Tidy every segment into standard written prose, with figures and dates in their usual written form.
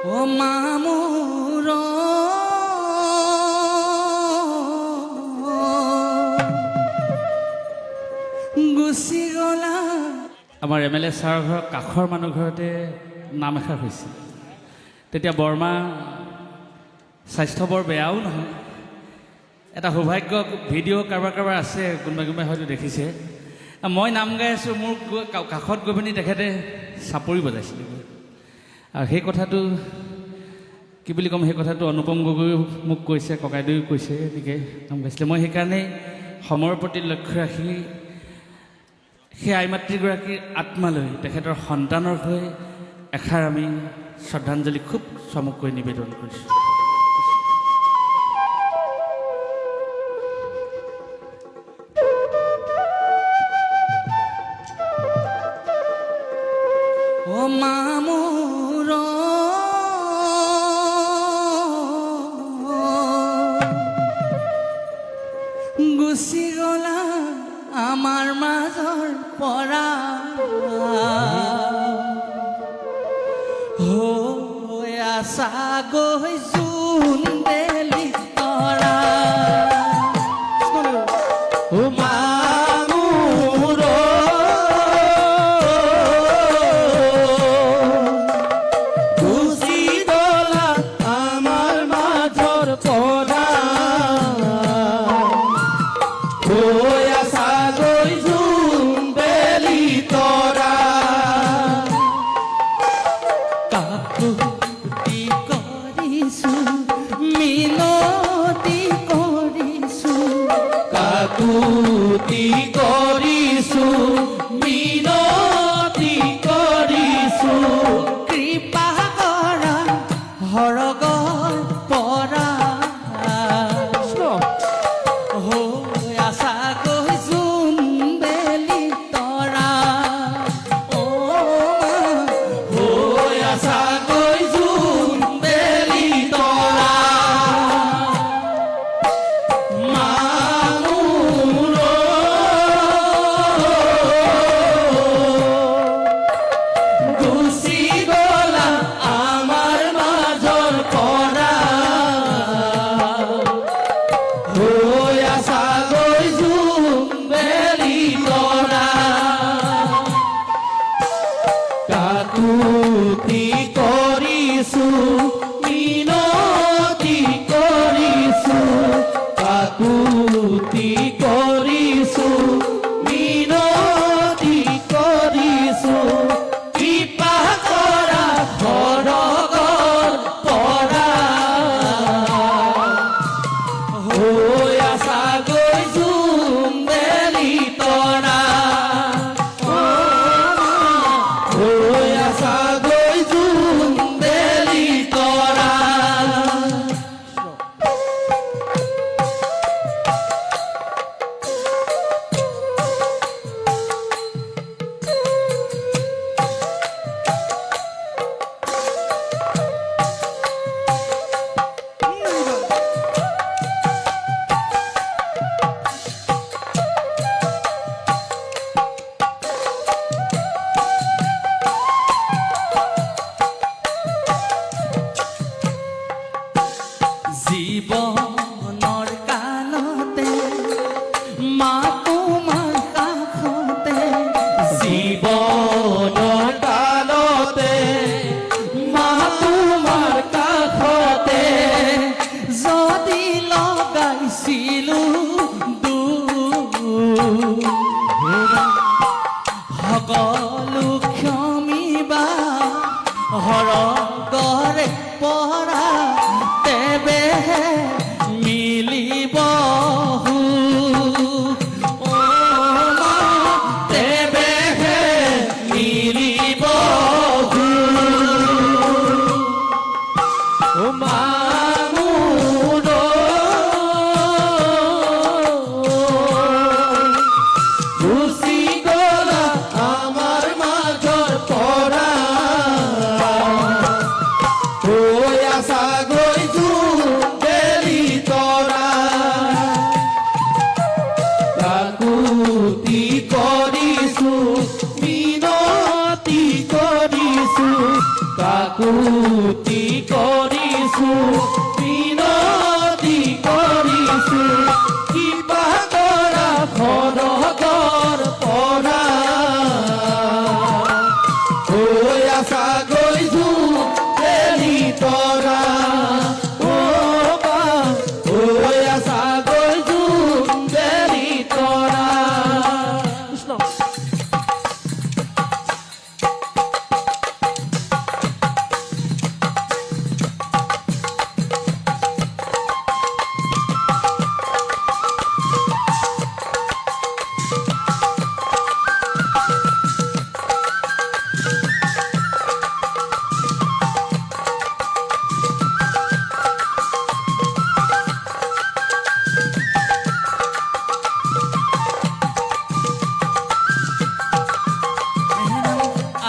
ও মামুৰ গুচি গলা। আমাৰ MLA ছাৰৰ ঘৰৰ কাষৰ মানুহ ঘৰতে নাম এষাৰ হৈছিল। তেতিয়া বৰ্মা স্বাস্থ্য বৰ বেয়াও নহয়। এটা সৌভাগ্য ভিডিঅ' কাৰোবাৰ আছে, কোনোবাই হয়তো দেখিছে। মই নাম গাই আছোঁ, মোৰ কাষত গৈ পিনি তেখেতে চাপৰি বজাইছিলে। আৰু সেই কথাটো কি বুলি ক'ম, সেই কথাটো অনুপম গগৈও মোক কৈছে, ককাইদেউও কৈছে, এনেকৈ নাম গাইছিলে। মই সেইকাৰণে সময়ৰ প্ৰতি লক্ষ্য ৰাখি সেই আই মাতৃগৰাকীৰ আত্মালৈ, তেখেতৰ সন্তানৰ হৈ এষাৰ আমি শ্ৰদ্ধাঞ্জলি খুব চমুকৈ নিবেদন কৰিছোঁ। ও মামুৰ গুচি গলা আমাৰ মাজৰ পৰা, হৈ আছা গৈ জোন বেলি তৰা। ও মামুৰ গুচি গলা আমাৰ মাজৰ পৰা, হৈ আছা গৈ জোন বেলি তৰা। কাকুতি কৰিছোঁ মিনতি কৰিছোঁ, কাকুতি কৰিছোঁ মিনতি কৰিছোঁ, কৃপা কৰা হৰগৰ পৰা। হৈ আছা গৈ জোন বেলি তৰা, হৈ আছা গৈ জোন বেলি তৰা। মামুৰ গুচি গলা আমাৰ মাজৰ পৰা, হৈ আছা গৈ জোন বেলি তৰা। কাকুতি কৰিছোঁ মিনতি কৰিছোঁ, কাকুতি কৰিছোঁ মিনতি কৰিছোঁ, কৃপা কৰা সৰগৰ পৰা। হৈ আছা গৈ জোন বেলি তৰা, হৈ আছা গৈ জোন বেলি তৰা। জীৱনৰ কালতে মা তোমাৰ কাষতে, জীৱনৰ কালতে মা তোমাৰ কাষতে, যদি লগাইছিলোঁ সকলো ক্ষমিবা হৰগৰে পৰা, তেবেহে মিলিব সুখ। ও মা তেবেহে মিলিব সুখ। ও মামুৰ গুচি গলা আমাৰ মাজৰ পৰা, কাকুতি কৰিছো বিনতি কৰিছো কিবা কৰা খৰগৰ পৰা হৈ আছা গৈছো তেলি তৰা অ বা হৈ আছা গৈছো তেলি তৰা কৃষ্ণ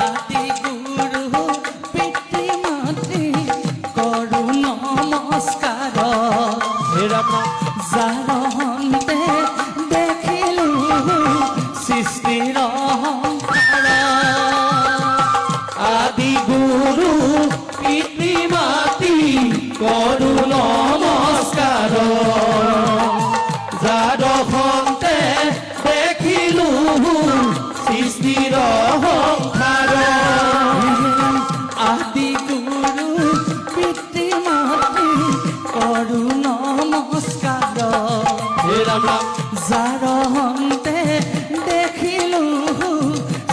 আদি গুৰু পিতৃ মাতৃ কৰো নমস্কাৰ হে ৰাম জানতে দেখিলো সৃষ্টিৰ সংসাৰ আদি গুৰু পিতৃ মাতৃ কৰো নমস্কাৰ যাদখন্তে দেখিলো সৃষ্টিৰ সংসাৰ আদি গুৰু পিতৃ মাতৃ কৰো নমস্কাৰ হে ৰাম ৰাম যাৰ হন্তে দেখিলো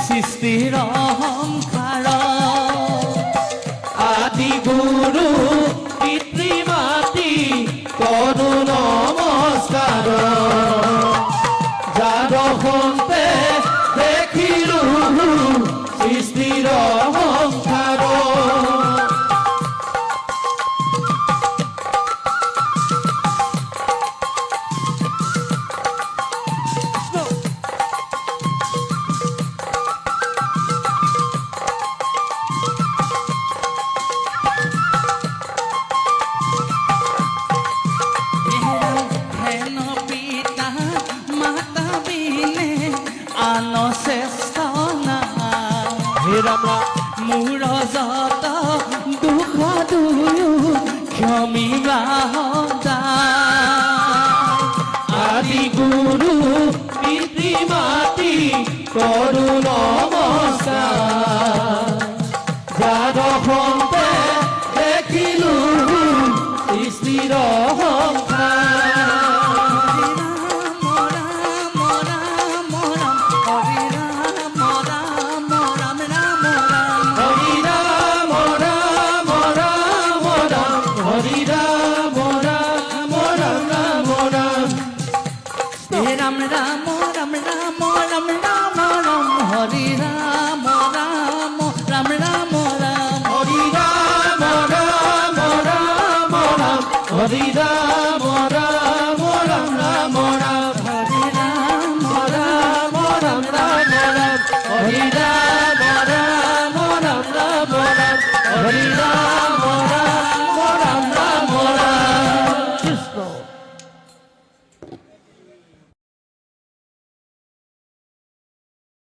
সৃষ্টিৰ সংসাৰ আদি গুৰু পিতৃ মাতৃ কৰো নমস্কাৰ যাদখন্তে দেখিলো সৃষ্টিৰ সংসাৰ হেন পিতা মাতা বিনে আন শ্ৰেষ্ঠ নাই হে ৰাম ৰাম মোৰ যত দুখ দুয়ো ক্ষমিবা সদায় আদি গুৰু পিতৃ মাতৃ কৰো নমস্কাৰ যাদখন্তে দেখিলো সৃষ্টিৰ সংসাৰ হৰি ৰাম ৰাম ৰাম ৰাম হৰি ৰাম ৰাম ৰাম ৰাম হৰি ৰাম ৰাম ৰাম ৰাম ৰাম ৰাম ৰাম ৰাম ৰাম ৰাম ৰাম ৰাম হৰি ৰাম ৰাম ৰাম ৰাম ৰাম হৰি ৰাম ৰাম ৰাম ৰাম হৰি ৰাম ৰাম ৰাম ৰাম ৰাম হৰি ৰাম ৰাম ৰাম ৰাম ৰাম হৰি ৰাম ৰাম ৰাম ৰাম ৰাম হৰি ৰাম